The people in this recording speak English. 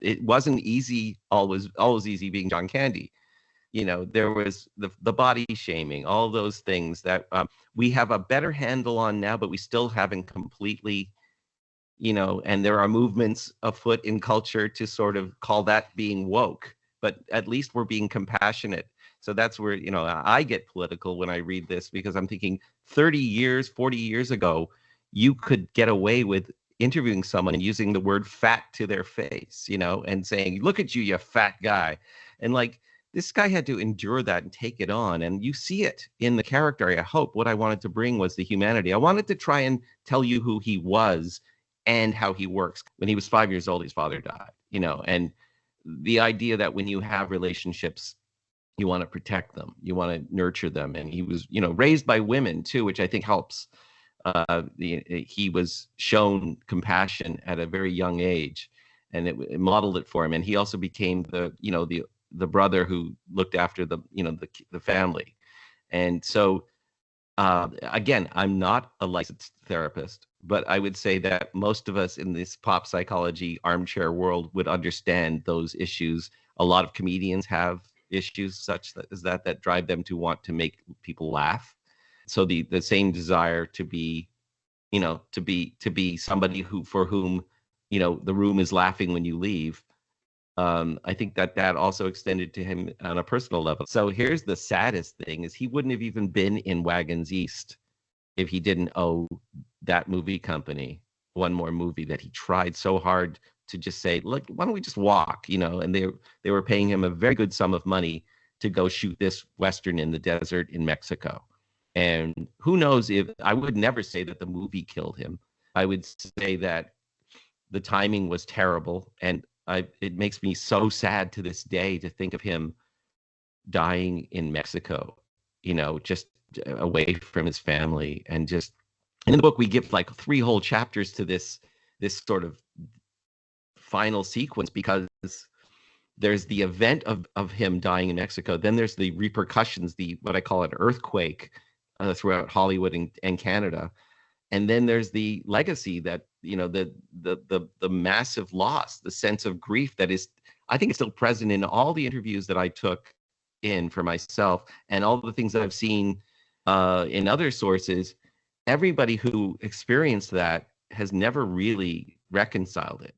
it wasn't easy, always easy being John Candy. There was the body shaming, all those things that we have a better handle on now, but we still haven't completely, and there are movements afoot in culture to sort of call that being woke, but at least we're being compassionate. So that's where, I get political when I read this, because I'm thinking 30 years, 40 years ago, you could get away with interviewing someone and using the word fat to their face, and saying, look at you, you fat guy. And like, this guy had to endure that and take it on. And you see it in the character. I hope what I wanted to bring was the humanity. I wanted to try and tell you who he was and how he works. When he was 5 years old, his father died, and the idea that when you have relationships, you want to protect them, you want to nurture them. And he was, raised by women too, which I think helps. He was shown compassion at a very young age, and it modeled it for him. And he also became the brother who looked after the family. And so again, I'm not a licensed therapist, but I would say that most of us in this pop psychology armchair world would understand those issues. A lot of comedians have issues such that drive them to want to make people laugh. So the same desire to be, to be somebody for whom, the room is laughing when you leave. I think that also extended to him on a personal level. So here's the saddest thing: is he wouldn't have even been in Wagons East if he didn't owe that movie company one more movie that he tried so hard to just say, look, why don't we just walk? And they were paying him a very good sum of money to go shoot this Western in the desert in Mexico. And who knows, if I would never say that the movie killed him. I would say that the timing was terrible. And it makes me so sad to this day to think of him dying in Mexico, just away from his family. And in the book, we give like 3 whole chapters to this sort of final sequence, because there's the event of him dying in Mexico. Then there's the repercussions, what I call an earthquake throughout Hollywood and Canada. And then there's the legacy that, the massive loss, the sense of grief that is, I think, it's still present in all the interviews that I took in for myself, and all the things that I've seen in other sources. Everybody who experienced that has never really reconciled it.